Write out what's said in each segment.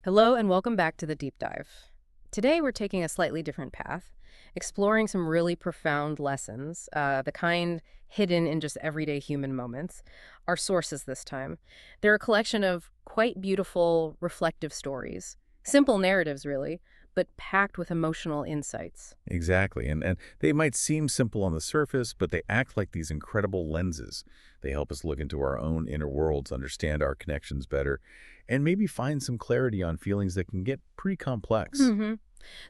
Hello and welcome back to the Deep Dive. Today we're taking a slightly different path, exploring some really profound lessons, the kind hidden in just everyday human moments. Our sources this time. They're a collection of quite beautiful, reflective stories. Simple narratives, really, but packed with emotional insights. Exactly. And they might seem simple on the surface, but they act like these incredible lenses. They help us look into our own inner worlds, understand our connections better, and maybe find some clarity on feelings that can get pretty complex. hmm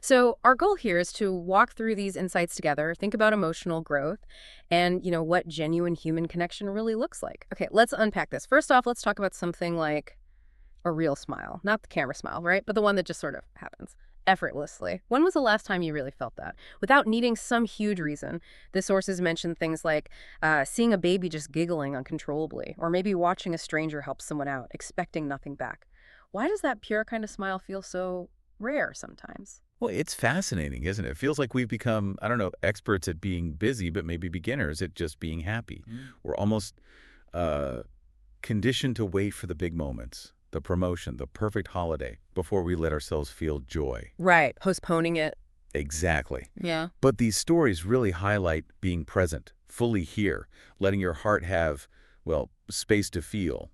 So our goal here is to walk through these insights together, think about emotional growth, and what genuine human connection really looks like. Okay, let's unpack this. First off, let's talk about something like a real smile, not the camera smile, right? But the one that just sort of happens effortlessly. When was the last time you really felt that? Without needing some huge reason. The sources mention things like seeing a baby just giggling uncontrollably, or maybe watching a stranger help someone out, expecting nothing back. Why does that pure kind of smile feel so rare sometimes? Well, it's fascinating, isn't it? It feels like we've become, I don't know, experts at being busy, but maybe beginners at just being happy. We're almost uh, conditioned to wait for the big moments, the promotion, the perfect holiday, before we let ourselves feel joy. Right, postponing it. Exactly. Yeah. But these stories really highlight being present, fully here, letting your heart have, well, space to feel.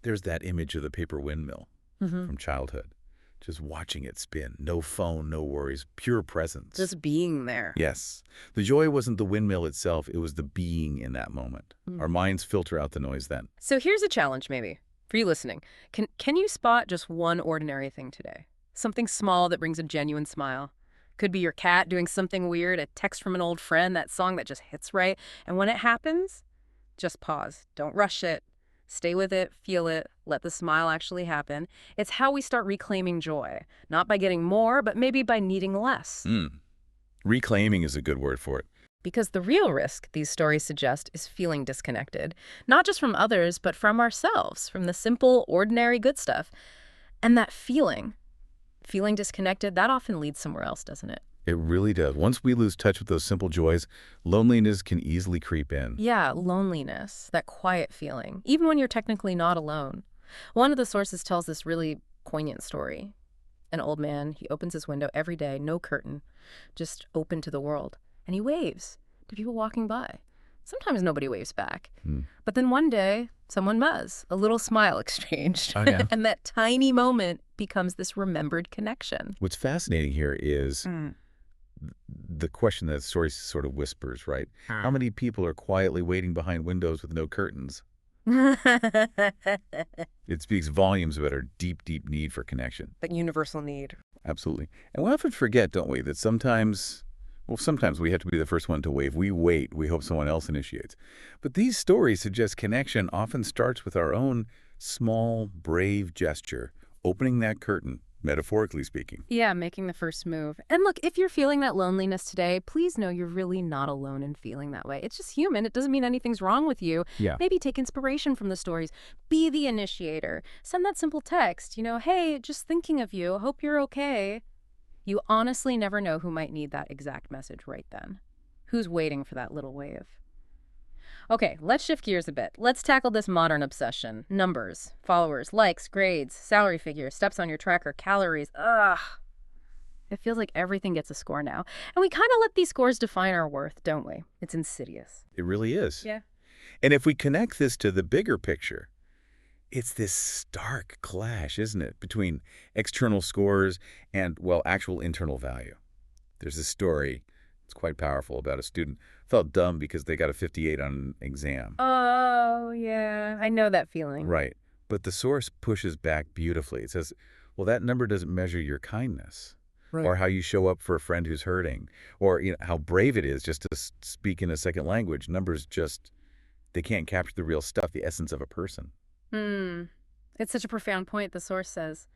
There's that image of the paper windmill hmm from childhood, just watching it spin. No phone, no worries, pure presence. Just being there. Yes. The joy wasn't the windmill itself, it was the being in that moment. Our Mhm. minds filter out the noise then. So here's a challenge, maybe, for you listening. Can you spot just one ordinary thing today? Something small that brings a genuine smile. Could be your cat doing something weird, a text from an old friend, that song that just hits right. And when it happens, just pause. Don't rush it. Stay with it, feel it, let the smile actually happen. It's how we start reclaiming joy, not by getting more, but maybe by needing less. Mm. Reclaiming is a good word for it. Because the real risk, these stories suggest, is feeling disconnected, not just from others, but from ourselves, from the simple, ordinary good stuff. And that feeling disconnected, that often leads somewhere else, doesn't it? It really does. Once we lose touch with those simple joys, loneliness can easily creep in. Yeah, loneliness, that quiet feeling, even when you're technically not alone. One of the sources tells this really poignant story. An old man, he opens his window every day, no curtain, just open to the world. And he waves to people walking by. Sometimes nobody waves back. Hmm. But then one day, someone does, a little smile exchanged. Oh, yeah. And that tiny moment becomes this remembered connection. What's fascinating here is the question that the story sort of whispers, right? How many people are quietly waiting behind windows with no curtains? That It speaks volumes about our deep, deep need for connection. universal need. Absolutely. And we often forget, don't we, that sometimes we have to be the first one to wave. We wait. We hope someone else initiates. But these stories suggest connection often starts with our own small, brave gesture, opening that curtain, metaphorically speaking. Yeah, making the first move. And look, if you're feeling that loneliness today, please know you're really not alone in feeling that way. It's just human. It doesn't mean anything's wrong with you. Yeah. Maybe take inspiration from the stories. Be the initiator. Send that simple text, hey, just thinking of you. Hope you're okay. You honestly never know who might need that exact message right then. Who's waiting for that little wave? Okay, let's shift gears a bit. Let's tackle this modern obsession. Numbers, followers, likes, grades, salary figures, steps on your tracker, calories. Ugh. It feels like everything gets a score now. And we kind of let these scores define our worth, don't we? It's insidious. It really is. Yeah. And if we connect this to the bigger picture, it's this stark clash, isn't it, between external scores and, well, actual internal value. There's a story, it's quite powerful, about a student felt dumb because they got a 58 on an exam. Oh, yeah. I know that feeling. Right. But the source pushes back beautifully. It says, well, that number doesn't measure your kindness Right. or how you show up for a friend who's hurting or how brave it is just to speak in a second language. Numbers just, they can't capture the real stuff, the essence of a person. Hmm. It's such a profound point. The source says,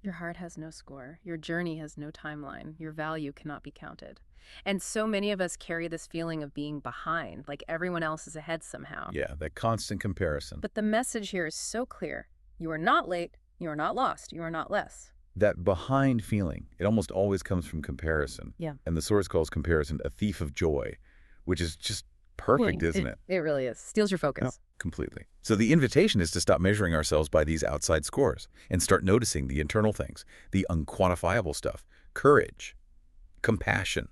your heart has no score. Your journey has no timeline. Your value cannot be counted. And so many of us carry this feeling of being behind, like everyone else is ahead somehow. Yeah, that constant comparison. But the message here is so clear. You are not late. You are not lost. You are not less. That behind feeling, it almost always comes from comparison. Yeah. And the source calls comparison a thief of joy, which is just perfect, isn't it? It really is. Steals your Oh, focus. completely. So the invitation is to stop measuring ourselves by these outside scores and start noticing the internal things, the unquantifiable stuff, courage, compassion,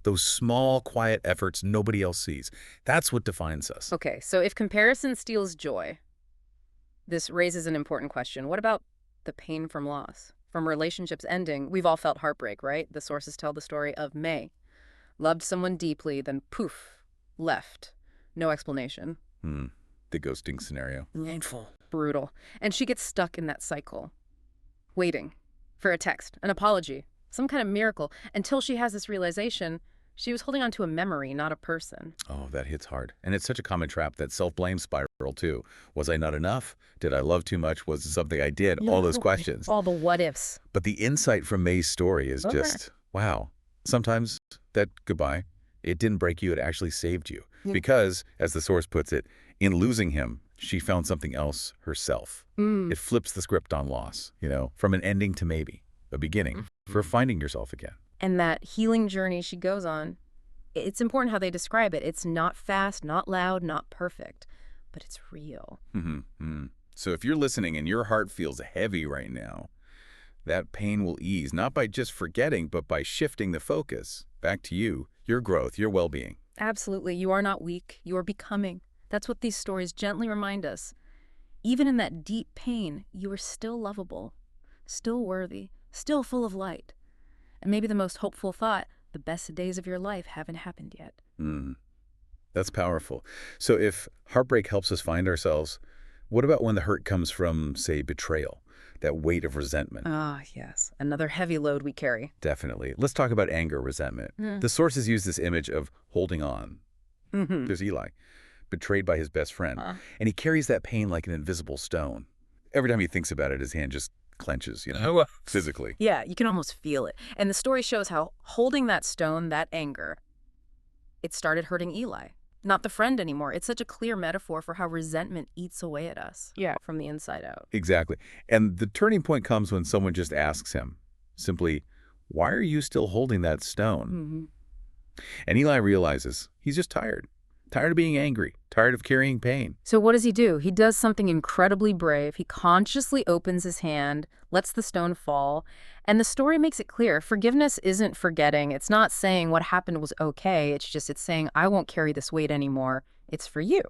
those small, quiet efforts nobody else sees. That's what defines us. Okay, so if comparison steals joy, this raises an important question. What about the pain from loss? From relationships ending, we've all felt heartbreak, right? The sources tell the story of May. Loved someone deeply, then poof, left. No explanation. The ghosting scenario. Painful. Brutal. And she gets stuck in that cycle, waiting for a text, an apology, some kind of miracle, until she has this realization she was holding on to a memory, not a person. Oh, that hits hard. And it's such a common trap, that self-blame spiral, too. Was I not enough? Did I love too much? Was it something I did? All those questions. All the what ifs. But the insight from May's story is just, wow. Sometimes that goodbye, it didn't break you, it actually saved you. Because, as the source puts it, in losing him, she found something else herself. It flips the script on loss, from an ending to maybe a beginning for finding yourself again. And that healing journey she goes on, it's important how they describe it. It's not fast, not loud, not perfect, but it's real. So if you're listening and your heart feels heavy right now, that pain will ease, not by just forgetting, but by shifting the focus back to you, your growth, your well-being. Absolutely. You are not weak. You are becoming. That's what these stories gently remind us. Even in that deep pain, you are still lovable, still worthy, still full of light. And maybe the most hopeful thought, the best days of your life haven't happened yet. That's powerful. So if heartbreak helps us find ourselves, what about when the hurt comes from, say, betrayal, that weight of resentment? Ah, yes. Another heavy load we carry. Definitely. Let's talk about anger, resentment. The sources use this image of holding on. There's Eli, betrayed by his best friend, and he carries that pain like an invisible stone. Every time he thinks about it, his hand just clenches, physically. Yeah, you can almost feel it. And the story shows how holding that stone, that anger, it started hurting Eli. Not the friend anymore. It's such a clear metaphor for how resentment eats away at us from the inside out. Exactly. And the turning point comes when someone just asks him, simply, why are you still holding that stone? And Eli realizes he's just tired. Tired of being angry, tired of carrying pain. So what does he do? He does something incredibly brave. He consciously opens his hand, lets the stone fall, and the story makes it clear. Forgiveness isn't forgetting. It's not saying what happened was okay. It's saying, I won't carry this weight anymore. It's for you.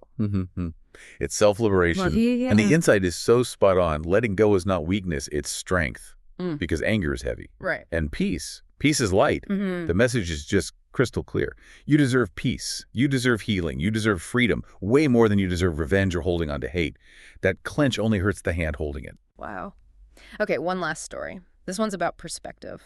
It's self-liberation. And the insight is so spot on. Letting go is not weakness, it's strength. Because anger is heavy. Right. And peace is light. The message is just crystal clear. You deserve peace. You deserve healing. You deserve freedom, way more than you deserve revenge or holding on to hate. That clench only hurts the hand holding it. Wow. Okay, one last story. This one's about perspective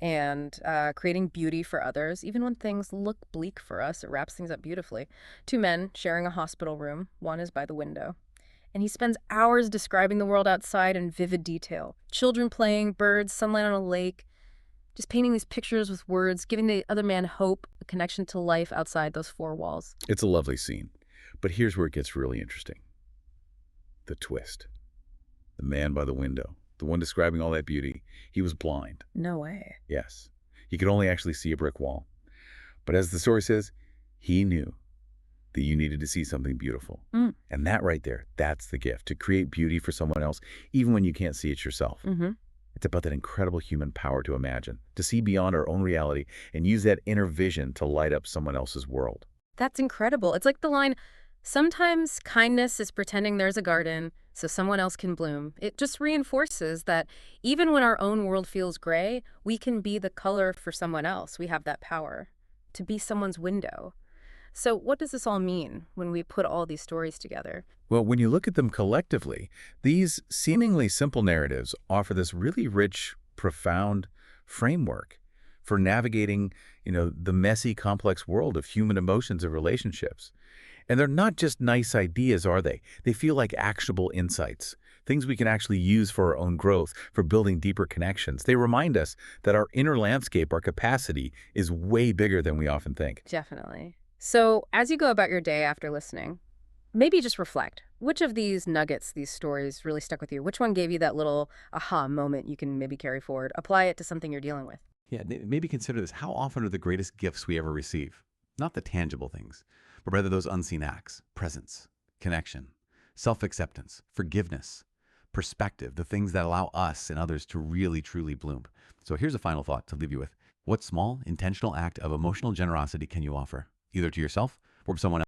and creating beauty for others. Even when things look bleak for us, it wraps things up beautifully. Two men sharing a hospital room. One is by the window. And he spends hours describing the world outside in vivid detail. Children playing, birds, sunlight on a lake. Just painting these pictures with words, giving the other man hope, a connection to life outside those four walls. It's a lovely scene. But here's where it gets really interesting. The twist. The man by the window, the one describing all that beauty, he was blind. No way. Yes. He could only actually see a brick wall. But as the story says, he knew that you needed to see something beautiful. And that right there, that's the gift, to create beauty for someone else, even when you can't see it yourself. It's about that incredible human power to imagine, to see beyond our own reality and use that inner vision to light up someone else's world. That's incredible. It's like the line, sometimes kindness is pretending there's a garden so someone else can bloom. It just reinforces that even when our own world feels gray, we can be the color for someone else. We have that power to be someone's window. So what does this all mean when we put all these stories together? Well, when you look at them collectively, these seemingly simple narratives offer this really rich, profound framework for navigating, the messy, complex world of human emotions and relationships. And they're not just nice ideas, are they? They feel like actionable insights, things we can actually use for our own growth, for building deeper connections. They remind us that our inner landscape, our capacity, is way bigger than we often think. Definitely. So as you go about your day after listening, maybe just reflect. Which of these nuggets, these stories really stuck with you? Which one gave you that little aha moment you can maybe carry forward? Apply it to something you're dealing with. Yeah, maybe consider this. How often are the greatest gifts we ever receive? Not the tangible things, but rather those unseen acts, presence, connection, self-acceptance, forgiveness, perspective, the things that allow us and others to really, truly bloom. So here's a final thought to leave you with. What small, intentional act of emotional generosity can you offer, either to yourself or someone else?